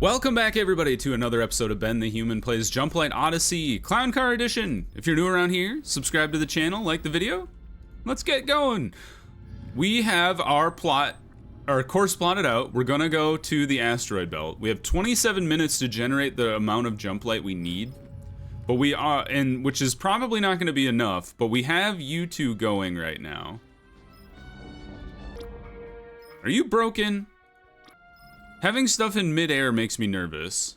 Welcome back, everybody, to another episode of Ben the Human Plays Jumplight Odyssey Clown Car Edition. If you're new around here, subscribe to the channel, like the video. Let's get going. We have our course plotted out. We're gonna go to the asteroid belt. We have 27 minutes to generate the amount of Jumplight we need, but we are, and which is probably not gonna be enough. But we have you two going right now. Are you broken? Having stuff in midair makes me nervous.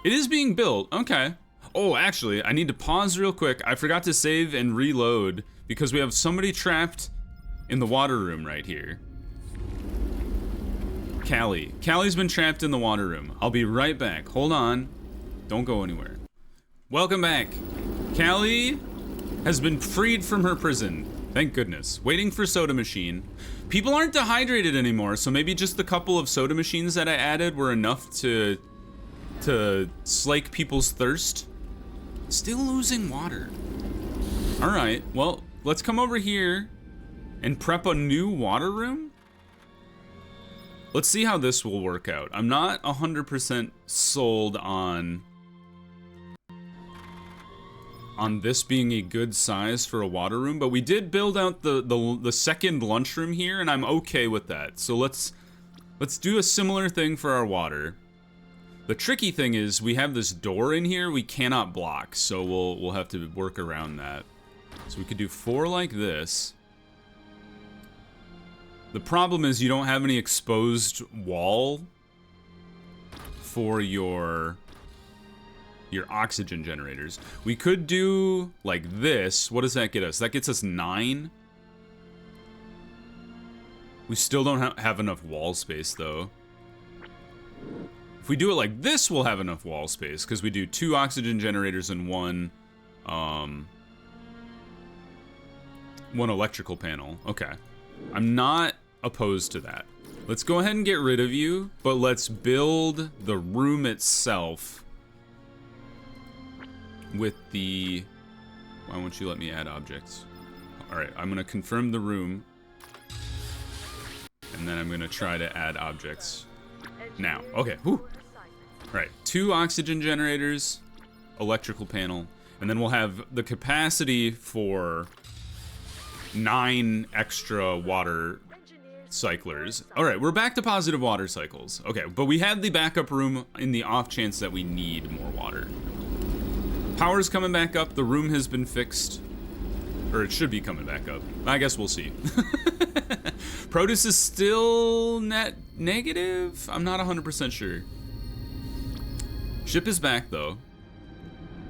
It is being built, okay. Oh, actually, I need to pause real quick. I forgot to save and reload because we have somebody trapped in the water room right here. Callie. Callie's been trapped in the water room. I'll be right back. Hold on. Don't go anywhere. Welcome back. Callie has been freed from her prison. Thank goodness. Waiting for soda machine. People aren't dehydrated anymore, so maybe just the couple of soda machines that I added were enough to slake people's thirst. Still losing water. All right, well, let's come over here and prep a new water room. Let's see how this will work out. I'm not 100% sold on this being a good size for a water room, but we did build out the second lunchroom here, and I'm okay with that. So let's do a similar thing for our water. The tricky thing is we have this door in here we cannot block, so we'll have to work around that. So we could do 4 like this. The problem is you don't have any exposed wall for your oxygen generators. We could do like this. What does that get us? That gets us 9. We still don't have enough wall space though. If we do it like this, we'll have enough wall space because we do 2 oxygen generators and one electrical panel. Okay. I'm not opposed to that. Let's go ahead and get rid of you, but let's build the room itself with the... Why won't you let me add objects? Alright, I'm gonna confirm the room. And then I'm gonna try to add objects. Now, okay, whew. Alright, 2 oxygen generators, electrical panel, and then we'll have the capacity for 9 extra water cyclers. Alright, we're back to positive water cycles. Okay, but we had the backup room in the off chance that we need more water. Power's coming back up. The room has been fixed. Or it should be coming back up. I guess we'll see. Produce is still net negative? I'm not 100% sure. Ship is back, though.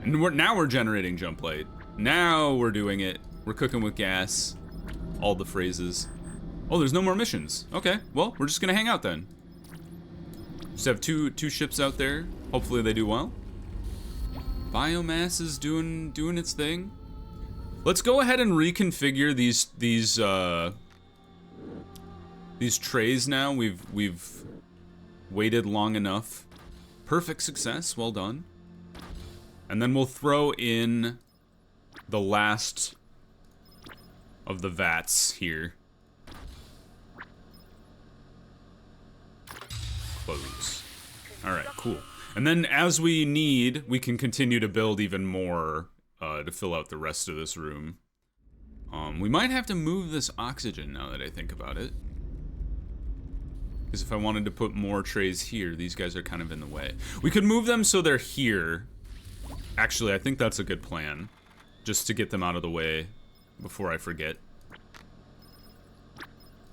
And now we're generating Jumplight. Now we're doing it. We're cooking with gas. All the phrases. Oh, there's no more missions. Okay, well, we're just gonna hang out then. Just have two ships out there. Hopefully they do well. Biomass is doing its thing. Let's go ahead and reconfigure these trays now. We've waited long enough. Perfect success, well done. And then we'll throw in the last of the vats here. Close. Alright, cool. And then as we need, we can continue to build even more to fill out the rest of this room. We might have to move this oxygen now that I think about it. Because if I wanted to put more trays here, these guys are kind of in the way. We could move them so they're here. Actually, I think that's a good plan. Just to get them out of the way before I forget.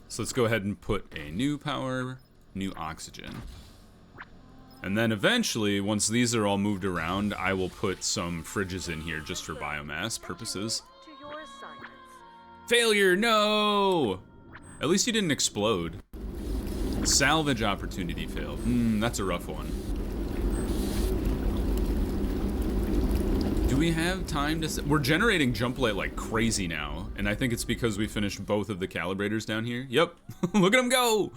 So let's go ahead and put a new power, new oxygen. And then eventually, once these are all moved around, I will put some fridges in here just for biomass purposes. Failure, no! At least you didn't explode. Salvage opportunity failed. That's a rough one. Do we have time to... We're generating Jumplight like crazy now, and I think it's because we finished both of the calibrators down here. Yep, look at them go!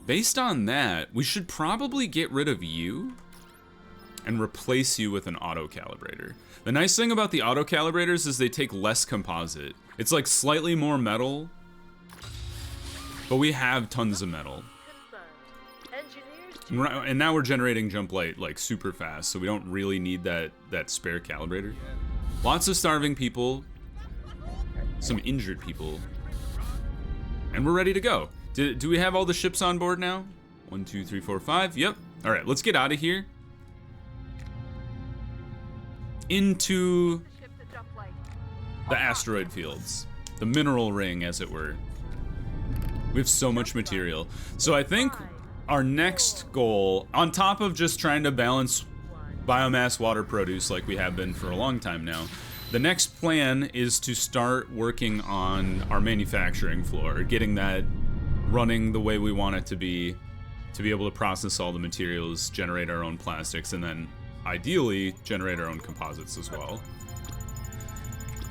Based on that, we should probably get rid of you and replace you with an auto calibrator. The nice thing about the auto calibrators is they take less composite. It's like slightly more metal, but we have tons of metal. And now we're generating Jumplight like super fast, so we don't really need that spare calibrator. Lots of starving people, some injured people, and we're ready to go. Do we have all the ships on board now? 1, 2, 3, 4, 5. Yep. All right, let's get out of here. Into the asteroid fields, the mineral ring, as it were. We have so much material. So I think our next goal, on top of just trying to balance biomass water produce like we have been for a long time now, the next plan is to start working on our manufacturing floor, getting that running the way we want it to be able to process all the materials, generate our own plastics, and then ideally generate our own composites as well.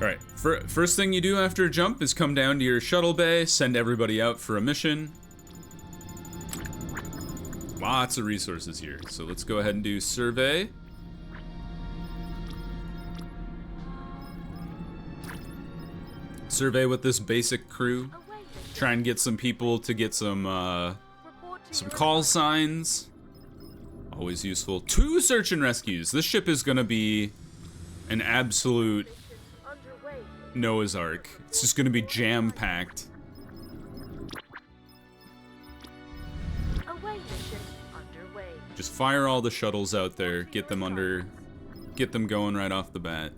All right, first thing you do after a jump is come down to your shuttle bay, send everybody out for a mission. Lots of resources here, so let's go ahead and do survey. Survey with this basic crew. Try and get some people to get some call signs. Always useful. 2 search and rescues. This ship is gonna be an absolute Noah's Ark. It's just gonna be jam-packed. Just fire all the shuttles out there, get them going right off the bat.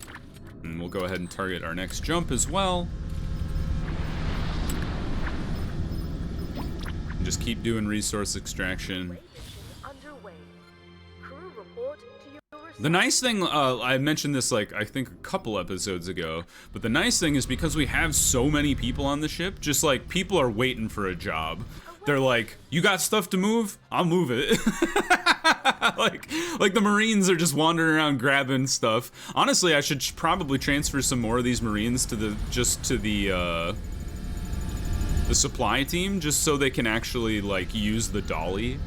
And we'll go ahead and target our next jump as well. And just keep doing resource extraction. The nice thing, I mentioned this like I think a couple episodes ago, but the nice thing is because we have so many people on the ship, just like people are waiting for a job. They're like, you got stuff to move? I'll move it. like the Marines are just wandering around grabbing stuff. Honestly, I should probably transfer some more of these Marines to the supply team, just so they can actually like use the dolly.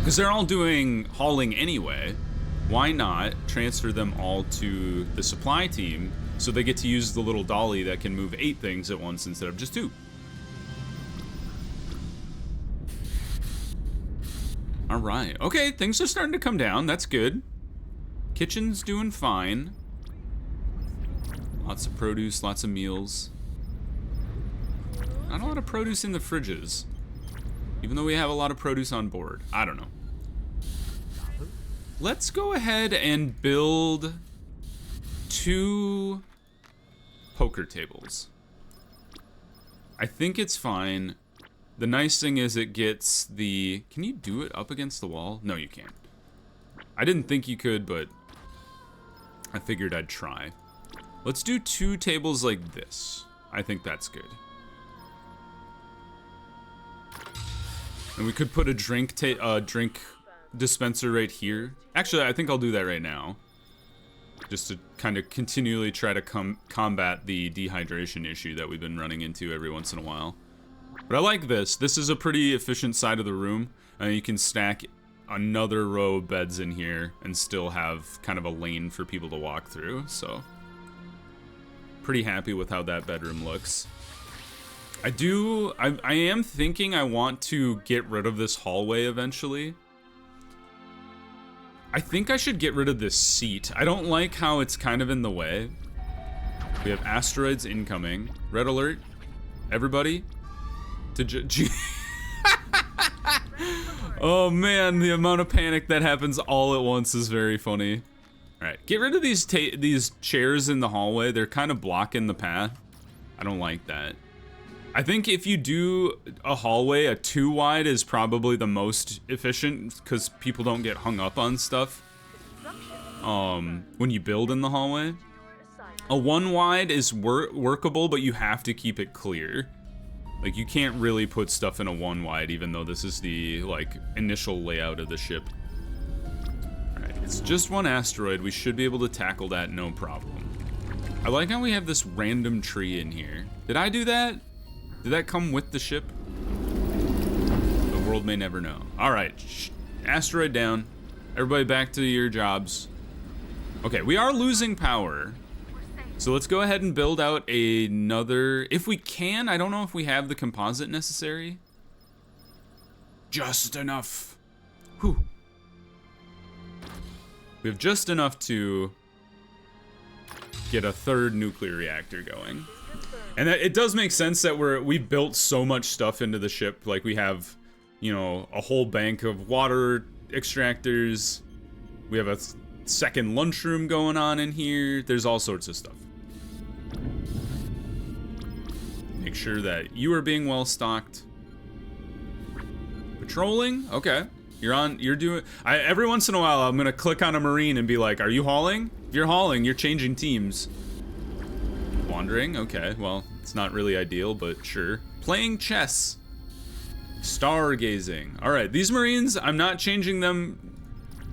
Because they're all doing hauling anyway. Why not transfer them all to the supply team so they get to use the little dolly that can move 8 things at once instead of just 2? Alright, okay, things are starting to come down, that's good. Kitchen's doing fine. Lots of produce, lots of meals. Not a lot of produce in the fridges. Even though we have a lot of produce on board. I don't know. Let's go ahead and build 2 poker tables. I think it's fine. The nice thing is it gets the... Can you do it up against the wall? No, you can't. I didn't think you could, but I figured I'd try. Let's do 2 tables like this. I think that's good. And we could put a drink dispenser right here. Actually, I think I'll do that right now. Just to kind of continually try to combat the dehydration issue that we've been running into every once in a while. But I like this. This is a pretty efficient side of the room. You can stack another row of beds in here and still have kind of a lane for people to walk through. So, pretty happy with how that bedroom looks. I am thinking I want to get rid of this hallway eventually. I think I should get rid of this seat. I don't like how it's kind of in the way. We have asteroids incoming. Red alert. Everybody. Oh man, the amount of panic that happens all at once is very funny. Alright, get rid of these chairs in the hallway. They're kind of blocking the path. I don't like that. I think if you do a hallway, a 2 wide is probably the most efficient because people don't get hung up on stuff when you build in the hallway. A 1 wide is workable, but you have to keep it clear. Like, you can't really put stuff in a 1 wide, even though this is the, like, initial layout of the ship. Alright, it's just 1 asteroid. We should be able to tackle that no problem. I like how we have this random tree in here. Did I do that? Did that come with the ship? The world may never know. Alright, asteroid down. Everybody back to your jobs. Okay, we are losing power. So let's go ahead and build out another... If we can, I don't know if we have the composite necessary. Just enough. Whew. We have just enough to get a third nuclear reactor going. And it does make sense that we built so much stuff into the ship. Like, we have, you know, a whole bank of water extractors. We have a second lunchroom going on in here. There's all sorts of stuff. Make sure that you are being well stocked. Patrolling? Okay. You're doing... every once in a while, I'm gonna click on a Marine and be like, are you hauling? If you're hauling, you're changing teams. Wandering? Okay, well, it's not really ideal, but sure. Playing chess. Stargazing. Alright, these Marines, I'm not changing them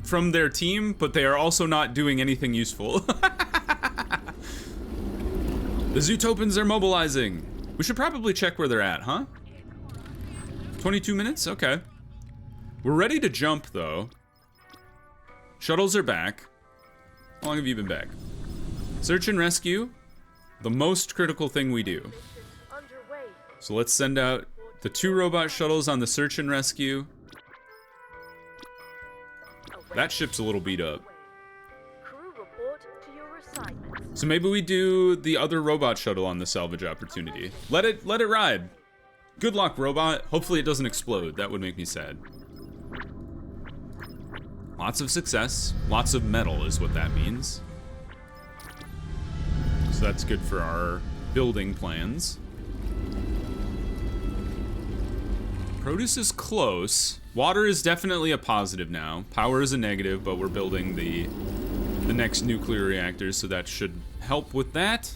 from their team, but they are also not doing anything useful. The Zootopans are mobilizing. We should probably check where they're at, huh? 22 minutes? Okay. We're ready to jump, though. Shuttles are back. How long have you been back? Search and rescue. The most critical thing we do. So let's send out the 2 robot shuttles on the search and rescue. That ship's a little beat up. So maybe we do the other robot shuttle on the salvage opportunity. Let it ride. Good luck, robot. Hopefully it doesn't explode. That would make me sad. Lots of success. Lots of metal is what that means. So that's good for our building plans. Produce is close. Water is definitely a positive now. Power is a negative, but we're building the next nuclear reactor, so that should help with that.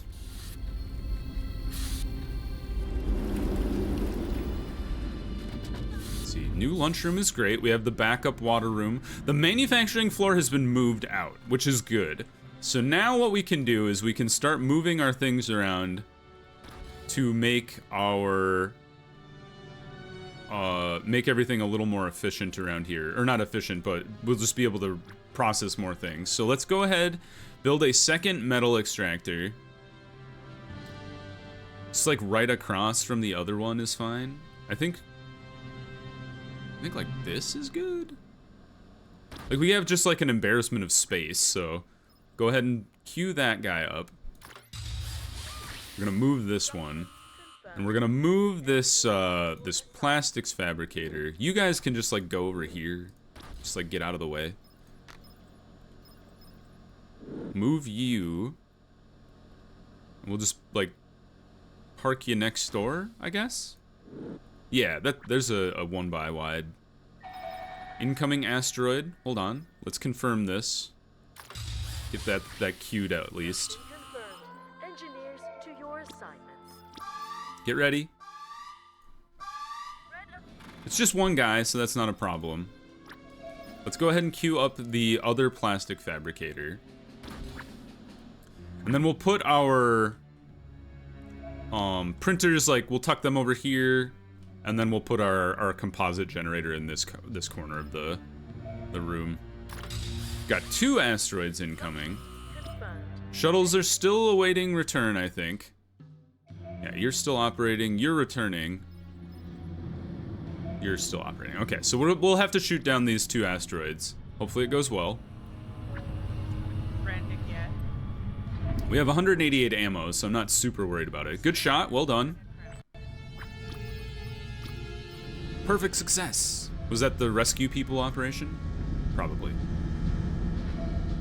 Let's see. New lunchroom is great. We have the backup water room. The manufacturing floor has been moved out, which is good. So now what we can do is we can start moving our things around to make our... make everything a little more efficient around here. Or not efficient, but we'll just be able to process more things. So let's go ahead, build a second metal extractor. Just like right across from the other one is fine. I think like this is good. Like we have just like an embarrassment of space, so go ahead and queue that guy up. We're gonna move this one. And we're gonna move this this plastics fabricator. You guys can just like go over here. Just like get out of the way. Move you. We'll just like park you next door, I guess? Yeah, there's a 1 by wide. Incoming asteroid. Hold on. Let's confirm this. Get that queued out at least. Engineers to your assignments. Get ready. It's just one guy, so that's not a problem. Let's go ahead and queue up the other plastic fabricator. And then we'll put our printers, like, we'll tuck them over here. And then we'll put our composite generator in this corner of the room. Got 2 asteroids incoming. Shuttles are still awaiting return, I think. Yeah, you're still operating. You're returning. You're still operating. Okay, so we'll have to shoot down these 2 asteroids. Hopefully it goes well. We have 188 ammo, so I'm not super worried about it. Good shot. Well done. Perfect success. Was that the rescue people operation? Probably.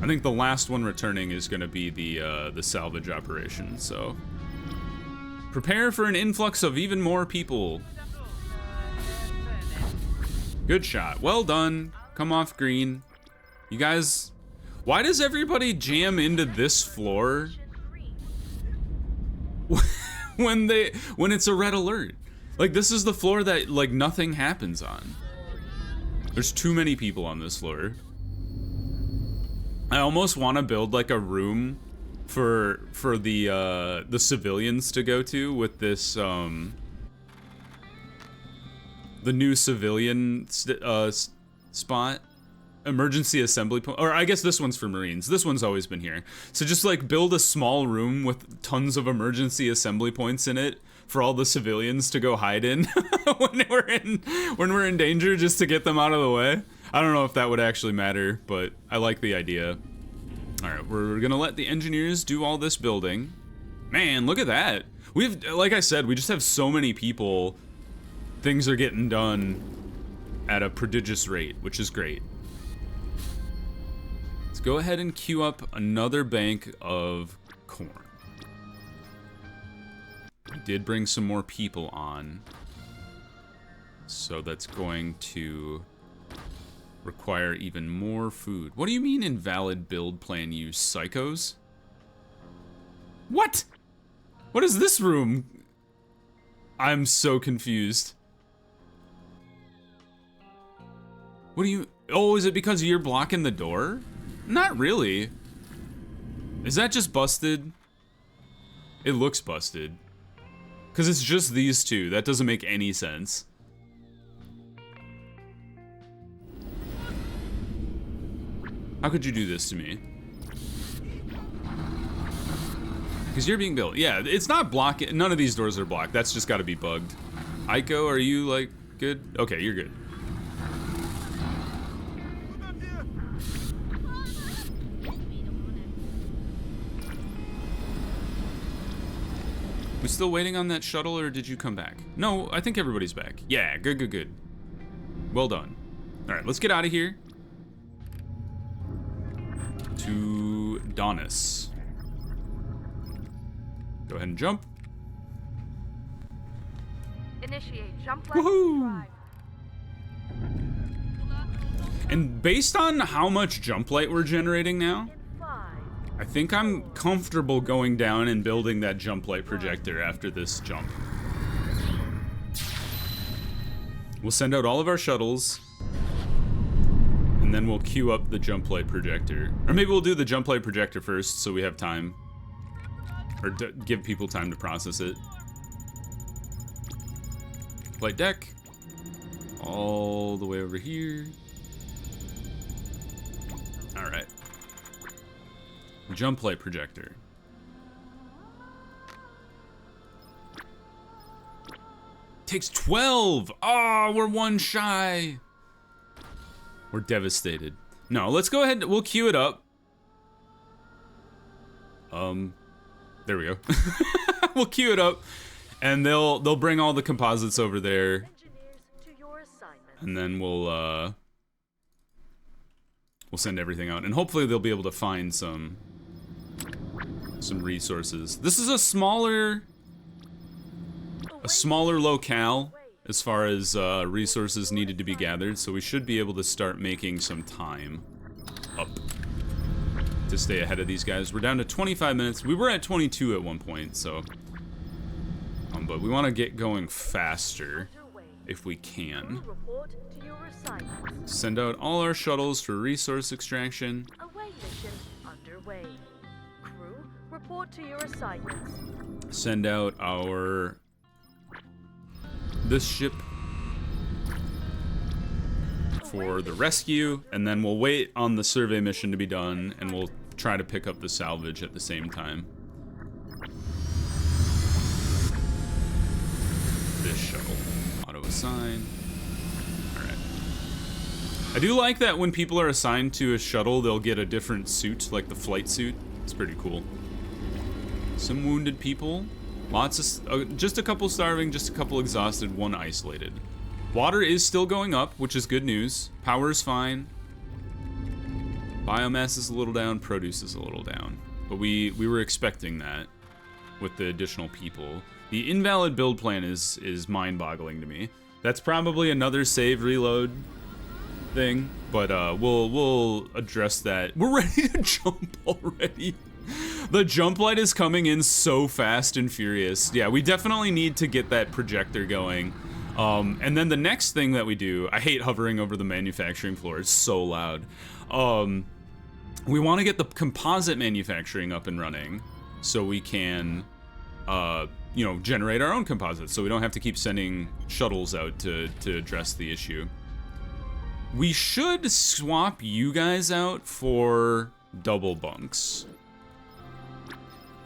I think the last one returning is going to be the salvage operation, so... Prepare for an influx of even more people. Good shot. Well done. Come off green. You guys... Why does everybody jam into this floor when it's a red alert? Like, this is the floor that, like, nothing happens on. There's too many people on this floor. I almost want to build, like, a room for the civilians to go to with this, the new civilian spot. Emergency assembly point, or I guess this one's for Marines. This one's always been here. So just like build a small room with tons of emergency assembly points in it for all the civilians to go hide in when we're in danger, just to get them out of the way. I don't know if that would actually matter, but I like the idea. All right, we're gonna let the engineers do all this building. Man, look at that. We've, like I said, we just have so many people. Things are getting done at a prodigious rate, which is great. Let's go ahead and queue up another bank of corn. We did bring some more people on, so that's going to require even more food. What do you mean invalid build plan use, psychos? What? What is this room? I'm so confused. What do you... Oh, is it because you're blocking the door? Not really. Is that just busted? It looks busted. Because it's just these two. That doesn't make any sense. How could you do this to me? Because you're being built. Yeah, it's not blocking. None of these doors are blocked. That's just got to be bugged. Aiko, are you, like, good? Okay, you're good. We still waiting on that shuttle, or did you come back? No, I think everybody's back. Yeah, good, good, good. Well done. All right, let's get out of here. To Donis. Go ahead and jump. Initiate Jumplight Woohoo! drive. And based on how much Jumplight we're generating now, In 5, I think I'm comfortable going down and building that Jumplight projector after this jump. We'll send out all of our shuttles, and then we'll queue up the Jumplight projector. Or maybe we'll do the Jumplight projector first, so we have time. Or give people time to process it. Flight deck. All the way over here. Alright. Jumplight projector. Takes 12! Oh, we're one shy! We're devastated. No, let's go ahead, we'll queue it up. There we go. We'll queue it up, and they'll bring all the composites over there, engineers to your assignment. and then we'll send everything out, and hopefully they'll be able to find some resources. This is a smaller locale as far as resources needed to be gathered, so we should be able to start making some time up to stay ahead of these guys. We're down to 25 minutes. We were at 22 at one point, so but we want to get going faster if we can. Crew report to your assignment. Send out all our shuttles for resource extraction. Away mission underway. Crew report to your assignments. Send out this ship for the rescue, and then we'll wait on the survey mission to be done, and we'll try to pick up the salvage at the same time. This shuttle. Auto assign. Alright. I do like that when people are assigned to a shuttle, they'll get a different suit, like the flight suit. It's pretty cool. Some wounded people. Lots of, just a couple starving, just a couple exhausted, one isolated. Water is still going up, which is good news. Power is fine. Biomass is a little down, produce is a little down. But we were expecting that with the additional people. The invalid build plan is mind-boggling to me. That's probably another save reload thing, but we'll address that. We're ready to jump already. The Jumplight is coming in so fast and furious. Yeah, we definitely need to get that projector going. And then the next thing that we do, I hate hovering over the manufacturing floor, it's so loud. We want to get the composite manufacturing up and running so we can, you know, generate our own composites so we don't have to keep sending shuttles out to address the issue. We should swap you guys out for double bunks.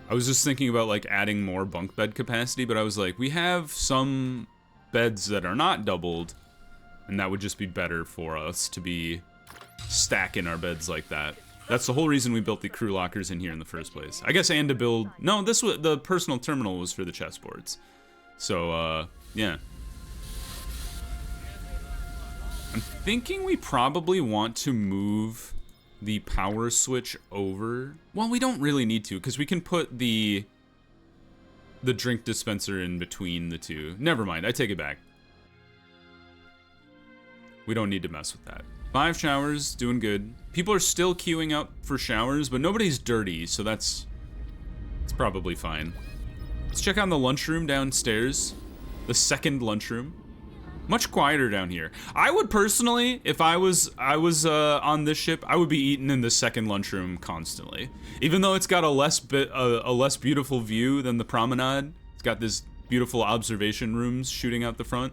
I was just thinking about like adding more bunk bed capacity, but I was like, we have some beds that are not doubled, and that would just be better for us to be stacking our beds like that. That's the whole reason we built the crew lockers in here in the first place. I guess, and to build... No, this was... The personal terminal was for the chessboards. So, yeah. I'm thinking we probably want to move the power switch over. Well, we don't really need to, because we can put the drink dispenser in between the two. Never mind, I take it back. We don't need to mess with that. 5 showers, doing good. People are still queuing up for showers, but nobody's dirty, so it's probably fine. Let's check out the lunchroom downstairs. The second lunchroom. Much quieter down here. I would personally, if I was on this ship, I would be eating in the second lunchroom constantly. Even though it's got a less beautiful view than the promenade. It's got this beautiful observation rooms shooting out the front.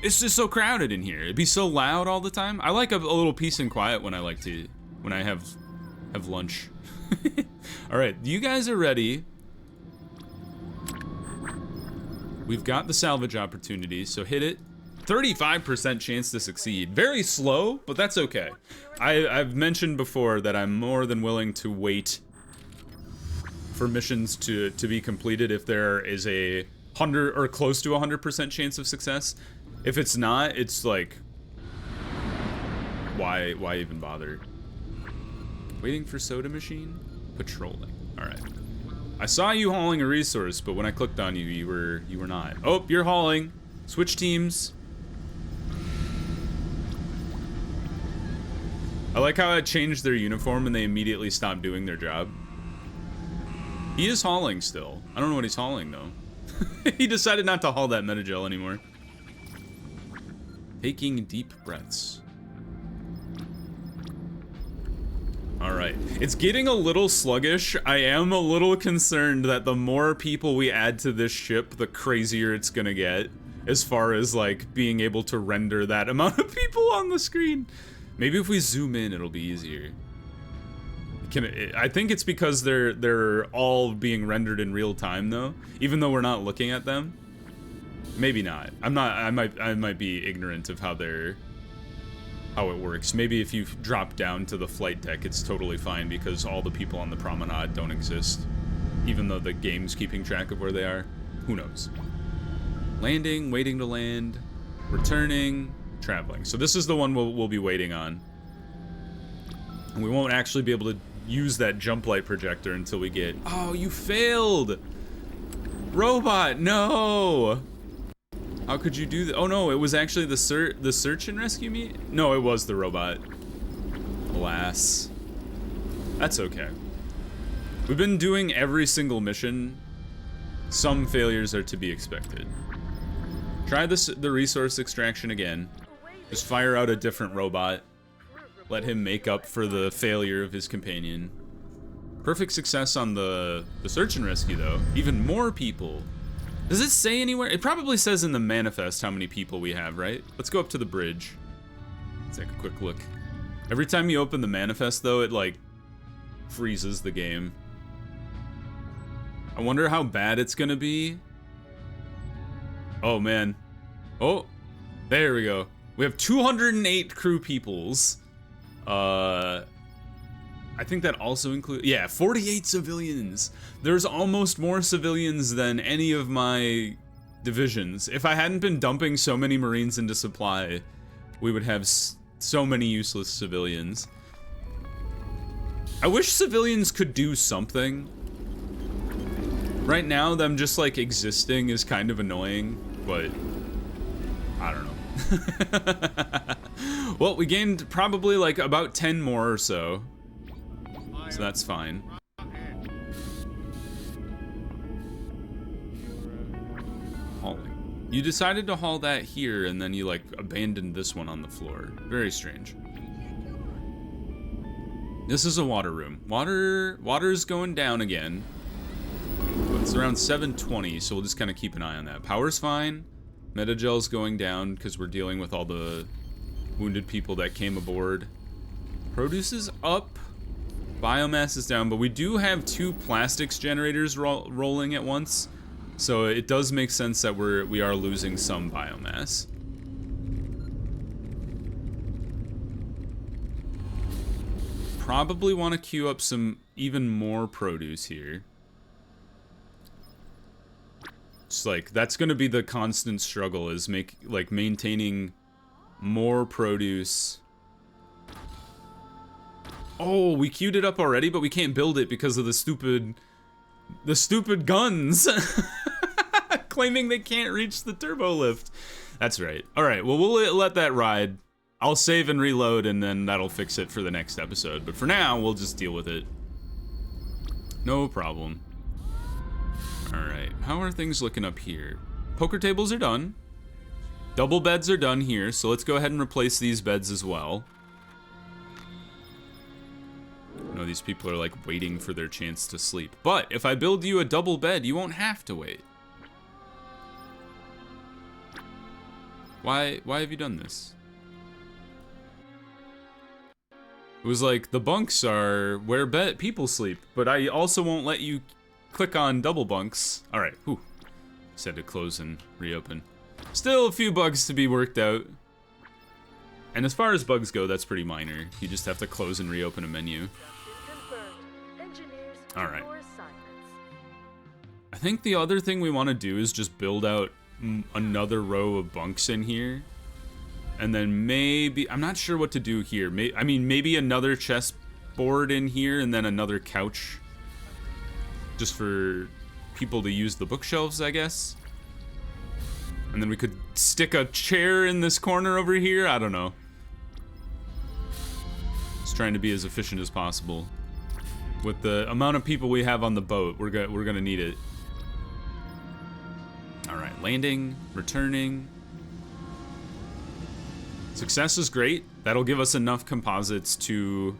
It's just so crowded in here. It'd be so loud all the time. I like a little peace and quiet when I have lunch. All right, you guys are ready. We've got the salvage opportunity, so hit it. 35% chance to succeed. Very slow, but that's okay. I've mentioned before that I'm more than willing to wait for missions to be completed if there is a 100 or close to 100% chance of success. If it's not, it's like, why even bother? Waiting for soda machine? Patrolling. Alright. I saw you hauling a resource, but when I clicked on you, you were not. Oh, you're hauling. Switch teams. I like how I changed their uniform and they immediately stopped doing their job. He is hauling still. I don't know what he's hauling, though. He decided not to haul that Metagel anymore. Taking deep breaths. Alright. It's getting a little sluggish. I am a little concerned that the more people we add to this ship, the crazier it's gonna get. As far as, like, being able to render that amount of people on the screen. Maybe if we zoom in, it'll be easier. I think it's because they're all being rendered in real time, though. Even though we're not looking at them. Maybe not. I might be ignorant of how it works. Maybe if you drop down to the flight deck, it's totally fine because all the people on the promenade don't exist, even though the game's keeping track of where they are. Who knows? Landing, waiting to land, returning, traveling. So this is the one we'll be waiting on. And we won't actually be able to use that jump light projector until we get... Oh, you failed! Robot, no! How could you do that? Oh no, it was actually the search and rescue me? No, it was the robot. Alas. That's okay. We've been doing every single mission. Some failures are to be expected. Try the resource extraction again. Just fire out a different robot. Let him make up for the failure of his companion. Perfect success on the search and rescue though. Even more people. Does it say anywhere? It probably says in the manifest how many people we have, right? Let's go up to the bridge. Let's take a quick look. Every time you open the manifest, though, it, like, freezes the game. I wonder how bad it's gonna be. Oh, man. Oh, there we go. We have 208 crew peoples. I think that also includes... Yeah, 48 civilians. There's almost more civilians than any of my divisions. If I hadn't been dumping so many Marines into supply, we would have so many useless civilians. I wish civilians could do something. Right now, them just, like, existing is kind of annoying, but... I don't know. Well, we gained probably, like, about 10 more or so. So that's fine. Hauling. You decided to haul that here, and then you, like, abandoned this one on the floor. Very strange. This is a water room. Water's going down again. But it's around 720, so we'll just kind of keep an eye on that. Power's fine. Metagel's going down, because we're dealing with all the wounded people that came aboard. Produce is up. Biomass is down, but we do have 2 plastics generators rolling at once. So it does make sense that we are losing some biomass. Probably want to queue up some even more produce here. It's like that's going to be the constant struggle, is maintaining more produce. Oh, we queued it up already, but we can't build it because of the stupid guns claiming they can't reach the turbo lift. That's right. All right, well, we'll let that ride. I'll save and reload, and then that'll fix it for the next episode. But for now, we'll just deal with it. No problem. All right, how are things looking up here? Poker tables are done. Double beds are done here, so let's go ahead and replace these beds as well. I know these people are like waiting for their chance to sleep. But if I build you a double bed, you won't have to wait. Why have you done this? It was like, the bunks are where people sleep, but I also won't let you click on double bunks. All right, whew. Said to close and reopen. Still a few bugs to be worked out. And as far as bugs go, that's pretty minor. You just have to close and reopen a menu. All right. I think the other thing we want to do is just build out another row of bunks in here. And then maybe, I'm not sure what to do here. I mean, maybe another chest board in here and then another couch. Just for people to use the bookshelves, I guess. And then we could stick a chair in this corner over here. I don't know. Just trying to be as efficient as possible. With the amount of people we have on the boat, we're gonna need it. All right, landing, returning. Success is great. That'll give us enough composites to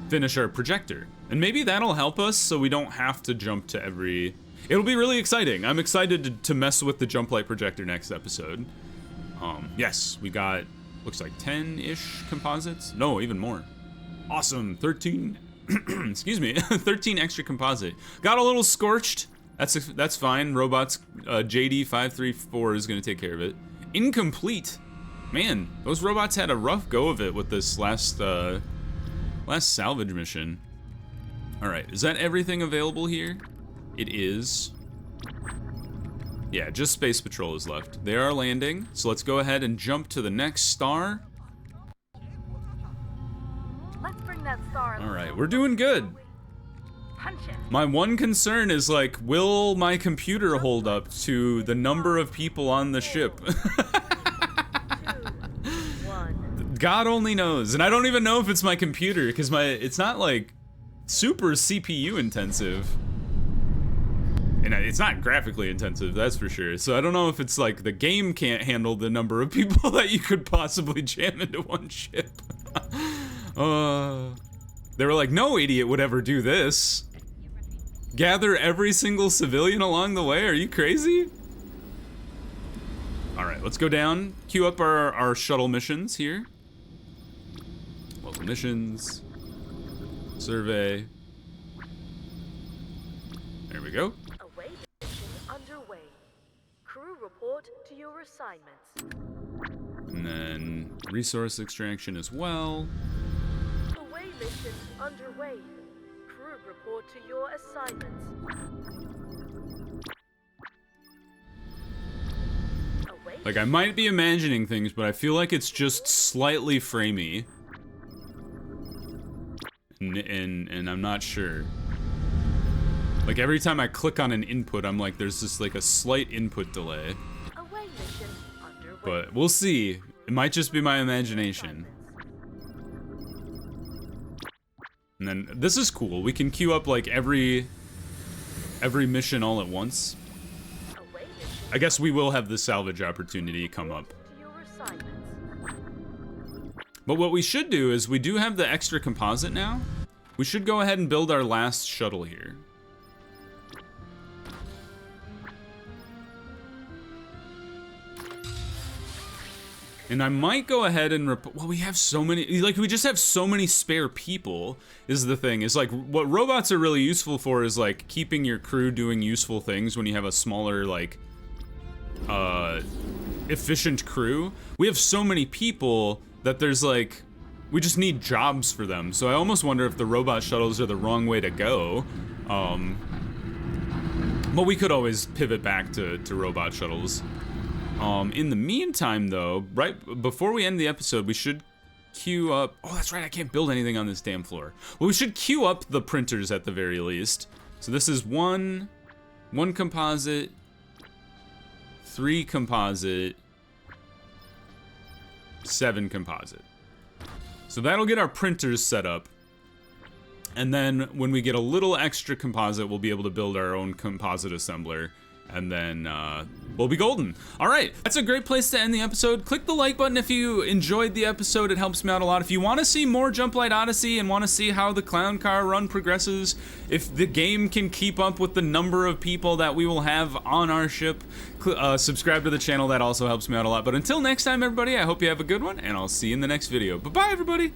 finish our projector. And maybe that'll help us so we don't have to jump to every... It'll be really exciting. I'm excited to mess with the Jumplight projector next episode. Yes, we got, looks like 10-ish composites. No, even more. Awesome, 13, excuse me, 13 extra composite. Got a little scorched. That's fine. Robots, JD534 is gonna take care of it. Incomplete. Man, those robots had a rough go of it with this last salvage mission. All right, is that everything available here? It is. Yeah, just Space Patrol is left. They are landing, so let's go ahead and jump to the next star. Let's bring that star. All right, we're doing good. Punch it. My one concern is like, will my computer hold up to the number of people on the ship? 2, 1. God only knows, and I don't even know if it's my computer because it's not like super CPU intensive. And it's not graphically intensive, that's for sure. So I don't know if it's like the game can't handle the number of people that you could possibly jam into one ship. They were like, no idiot would ever do this. Gather every single civilian along the way, are you crazy? All right, let's go down, queue up our shuttle missions here. Local missions, survey. There we go. Away mission underway. Crew report to your assignments. And then resource extraction as well. Away mission underway. Crew report to your assignments. Away Like, I might be imagining things, but I feel like it's just slightly framey. And I'm not sure. Like, every time I click on an input, I'm like, there's just like a slight input delay. Away mission underway. But we'll see. It might just be my imagination. And then, this is cool. We can queue up like every mission all at once. Away mission I guess we will have the salvage opportunity come up. to your assignments. But what we should do is, we do have the extra composite now. We should go ahead and build our last shuttle here. And I might go ahead and well, we have so many, like, we just have so many spare people is the thing. Is like, what robots are really useful for is like keeping your crew doing useful things when you have a smaller, like, efficient crew. We have so many people that there's like, we just need jobs for them. So I almost wonder if the robot shuttles are the wrong way to go. But we could always pivot back to robot shuttles. In the meantime, though, right before we end the episode, we should queue up... Oh, that's right, I can't build anything on this damn floor. Well, we should queue up the printers at the very least. So this is one composite, 3 composite, 7 composite. So that'll get our printers set up. And then when we get a little extra composite, we'll be able to build our own composite assembler. And then we'll be golden. All right, that's a great place to end the episode. Click the like button if you enjoyed the episode. It helps me out a lot. If you want to see more Jumplight Odyssey and want to see how the clown car run progresses, if the game can keep up with the number of people that we will have on our ship, subscribe to the channel. That also helps me out a lot. But until next time, everybody, I hope you have a good one, and I'll see you in the next video. Bye-bye, everybody.